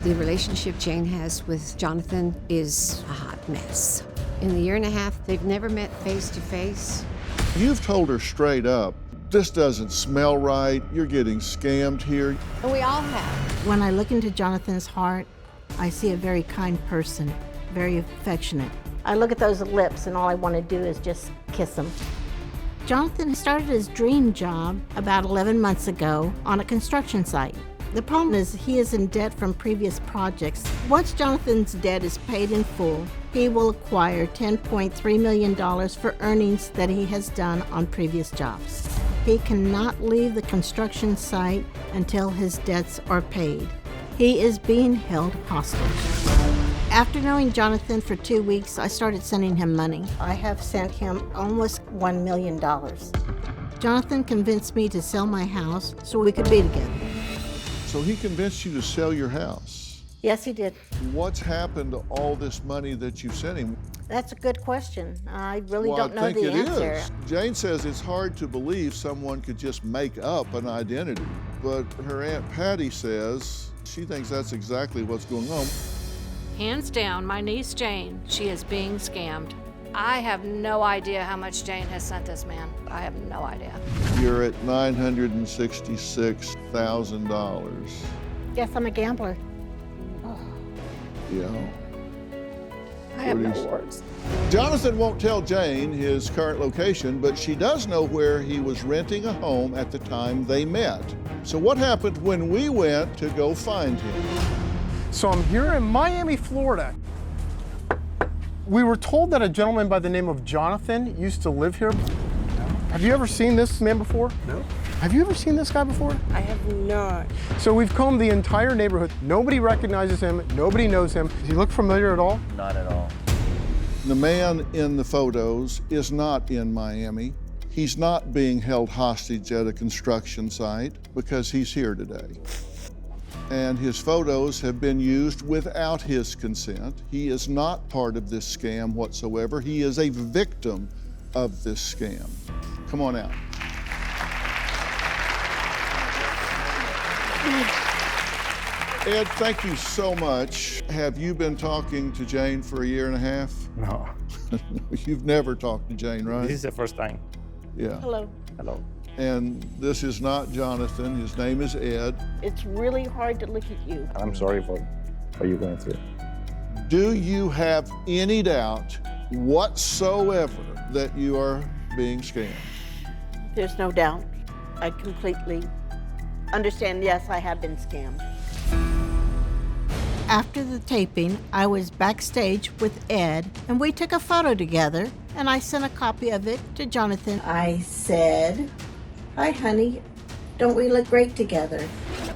The relationship Jane has with Jonathan is a hot mess. In the year and a half, they've never met face to face. You've told her straight up, this doesn't smell right, you're getting scammed here. And we all have. When I look into Jonathan's heart, I see a very kind person, very affectionate. I look at those lips and all I want to do is just kiss them. Jonathan started his dream job about 11 months ago on a construction site. The problem is he is in debt from previous projects. Once Jonathan's debt is paid in full, he will acquire $10.3 million for earnings that he has done on previous jobs. He cannot leave the construction site until his debts are paid. He is being held hostage. After knowing Jonathan for 2 weeks, I started sending him money. I have sent him almost $1 million. Jonathan convinced me to sell my house so we could be together. So he convinced you to sell your house. Yes, he did. What's happened to all this money that you sent him? That's a good question. I really Well, don't know I think the it answer. is. Jane says it's hard to believe someone could just make up an identity. But her Aunt Patty says she thinks that's exactly what's going on. Hands down, my niece Jane, she is being scammed. I have no idea how much Jane has sent this man. I have no idea. You're at $966,000. Yes, I'm a gambler. Yeah. I have no What is- words. Jonathan won't tell Jane his current location, but she does know where he was renting a home at the time they met. So what happened when we went to go find him? So I'm here in Miami, Florida. We were told that a gentleman by the name of Jonathan used to live here. Have you ever seen this man before? No. Have you ever seen this guy before? I have not. So we've combed the entire neighborhood. Nobody recognizes him. Nobody knows him. Does he look familiar at all? Not at all. The man in the photos is not in Miami. He's not being held hostage at a construction site because he's here today. And his photos have been used without his consent. He is not part of this scam whatsoever. He is a victim of this scam. Come on out. Ed, thank you so much. Have you been talking to Jane for a year and a half? No. You've never talked to Jane, right? This is the first time. Yeah. Hello. Hello. And this is not Jonathan. His name is Ed. It's really hard to look at you. I'm sorry for what you're going through. Do you have any doubt whatsoever that you are being scammed? There's no doubt. I completely understand, yes, I have been scammed. After the taping, I was backstage with Ed, and we took a photo together, and I sent a copy of it to Jonathan. I said, hi, honey. Don't we look great together?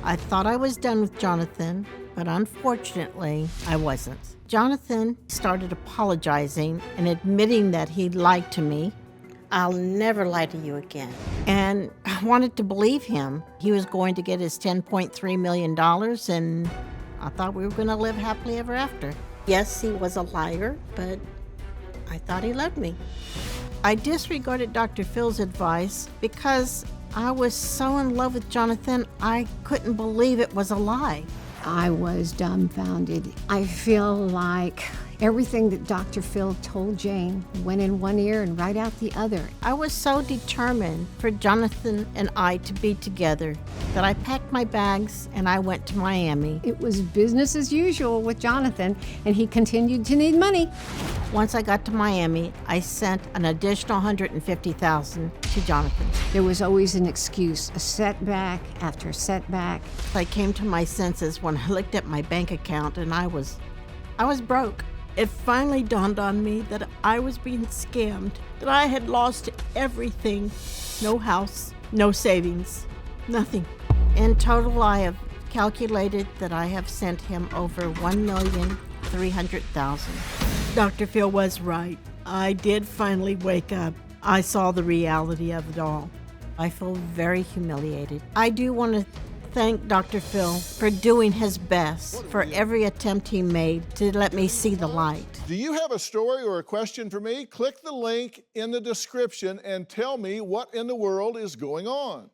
I thought I was done with Jonathan, but unfortunately, I wasn't. Jonathan started apologizing and admitting that he lied to me, I'll never lie to you again. and I wanted to believe him. He was going to get his $10.3 million, and I thought we were going to live happily ever after. Yes, he was a liar, but I thought he loved me. I disregarded Dr. Phil's advice because I was so in love with Jonathan, I couldn't believe it was a lie. I was dumbfounded. I feel like everything that Dr. Phil told Jane went in one ear and right out the other. I was so determined for Jonathan and I to be together that I packed my bags and I went to Miami. It was business as usual with Jonathan, and he continued to need money. Once I got to Miami, I sent an additional $150,000 to Jonathan. There was always an excuse, a setback after setback. I came to my senses when I looked at my bank account and I was broke. It finally dawned on me that I was being scammed, that I had lost everything. No house, no savings, nothing. In total, I have calculated that I have sent him over $1,300,000. Dr. Phil was right. I did finally wake up. I saw the reality of it all. I feel very humiliated. I do want to thank Dr. Phil for doing his best for every attempt he made to let me see the light. Do you have a story or a question for me? Click the link in the description and tell me what in the world is going on.